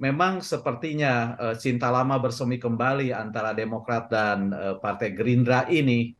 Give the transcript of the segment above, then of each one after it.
memang sepertinya cinta lama bersemi kembali antara Demokrat dan Partai Gerindra ini.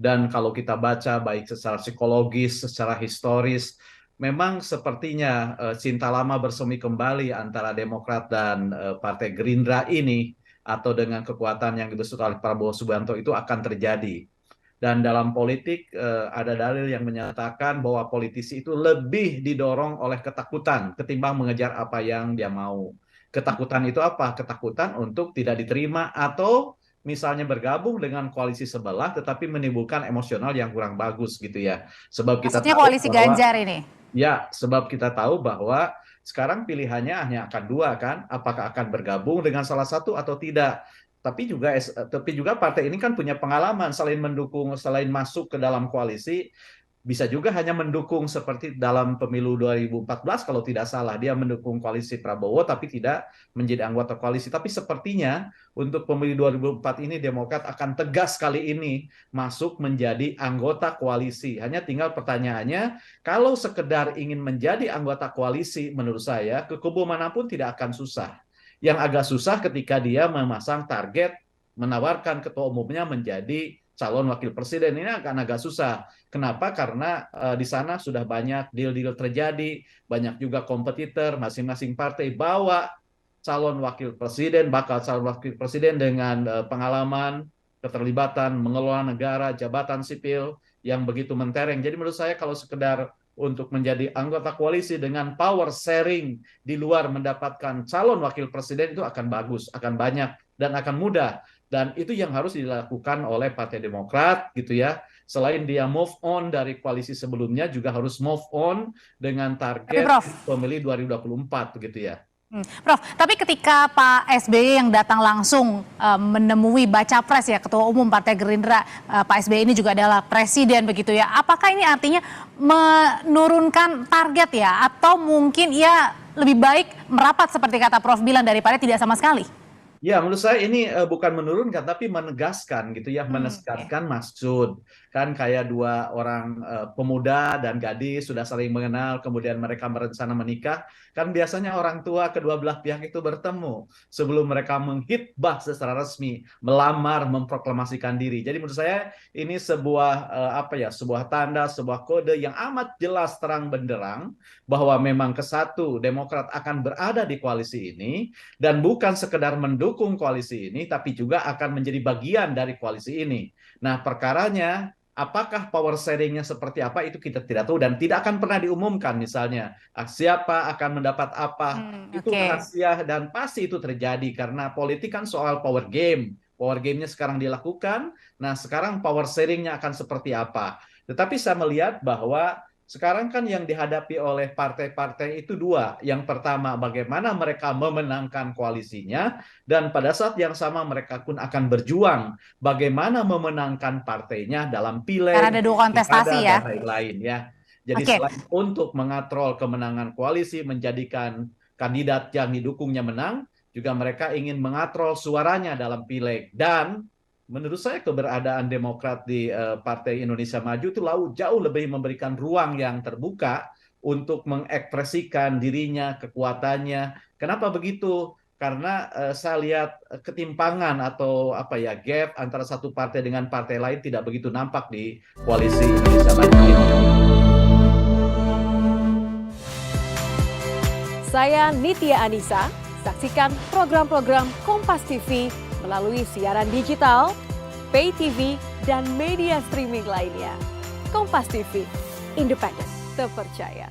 Dan kalau kita baca baik secara psikologis, secara historis, memang sepertinya cinta lama bersemi kembali antara Demokrat dan Partai Gerindra ini, atau dengan kekuatan yang dibesut oleh Prabowo Subianto itu akan terjadi. Dan dalam politik ada dalil yang menyatakan bahwa politisi itu lebih didorong oleh ketakutan ketimbang mengejar apa yang dia mau. Ketakutan itu apa? Ketakutan untuk tidak diterima atau misalnya bergabung dengan koalisi sebelah tetapi menimbulkan emosional yang kurang bagus gitu ya. Sebab kita Maksudnya tahu koalisi bahwa Ganjar ini. ya, sebab kita tahu bahwa sekarang pilihannya hanya akan dua kan, apakah akan bergabung dengan salah satu atau tidak. Tapi juga partai ini kan punya pengalaman selain mendukung, selain masuk ke dalam koalisi, bisa juga hanya mendukung seperti dalam pemilu 2014 kalau tidak salah, dia mendukung koalisi Prabowo tapi tidak menjadi anggota koalisi. Tapi sepertinya untuk pemilu 2004 ini Demokrat akan tegas kali ini masuk menjadi anggota koalisi. Hanya tinggal pertanyaannya, kalau sekedar ingin menjadi anggota koalisi, menurut saya ke kubu manapun tidak akan susah. Yang agak susah ketika dia memasang target menawarkan ketua umumnya menjadi calon wakil presiden, ini akan agak susah. Kenapa? Karena di sana sudah banyak deal-deal terjadi, banyak juga kompetitor, masing-masing partai bawa bakal calon wakil presiden dengan pengalaman, keterlibatan, mengelola negara, jabatan sipil yang begitu mentereng. Jadi menurut saya kalau sekedar untuk menjadi anggota koalisi dengan power sharing di luar mendapatkan calon wakil presiden itu akan bagus, akan banyak, dan akan mudah. Dan itu yang harus dilakukan oleh Partai Demokrat gitu ya. Selain dia move on dari koalisi sebelumnya, juga harus move on dengan target pemilu 2024 begitu ya. Prof, tapi ketika Pak SBY yang datang langsung menemui baca pres ya Ketua Umum Partai Gerindra, Pak SBY ini juga adalah presiden begitu ya. Apakah ini artinya menurunkan target ya, atau mungkin ya lebih baik merapat seperti kata Prof bilang daripada tidak sama sekali? Ya, menurut saya ini bukan menurunkan, tapi menegaskan gitu ya, menegaskan maksud. Kan kayak dua orang pemuda dan gadis sudah saling mengenal, kemudian mereka berencana menikah, kan biasanya orang tua kedua belah pihak itu bertemu sebelum mereka menghitbah secara resmi, melamar, memproklamasikan diri. Jadi menurut saya ini sebuah sebuah tanda, sebuah kode yang amat jelas terang benderang bahwa memang Demokrat akan berada di koalisi ini, dan bukan sekedar mendukung koalisi ini, tapi juga akan menjadi bagian dari koalisi ini. Nah, perkaranya apakah power sharingnya seperti apa itu kita tidak tahu dan tidak akan pernah diumumkan. Misalnya siapa akan mendapat apa, itu rahasia dan pasti itu terjadi karena politik kan soal power game. Power game-nya sekarang dilakukan. Nah, sekarang power sharing-nya akan seperti apa. Tetapi saya melihat bahwa sekarang kan yang dihadapi oleh partai-partai itu dua. Yang pertama, bagaimana mereka memenangkan koalisinya, dan pada saat yang sama mereka pun akan berjuang bagaimana memenangkan partainya dalam pileg, karena ada dua kontestasi ya, dan lain-lain ya. Jadi selain untuk mengatrol kemenangan koalisi, menjadikan kandidat yang didukungnya menang, juga mereka ingin mengatrol suaranya dalam pileg. Dan menurut saya keberadaan Demokrat di Partai Indonesia Maju itu jauh lebih memberikan ruang yang terbuka untuk mengekspresikan dirinya, kekuatannya. Kenapa begitu? Karena saya lihat ketimpangan atau gap antara satu partai dengan partai lain tidak begitu nampak di koalisi Indonesia Maju ini. Saya Nitya Anissa, saksikan program-program Kompas TV melalui siaran digital, pay TV, dan media streaming lainnya. Kompas TV, independen, terpercaya.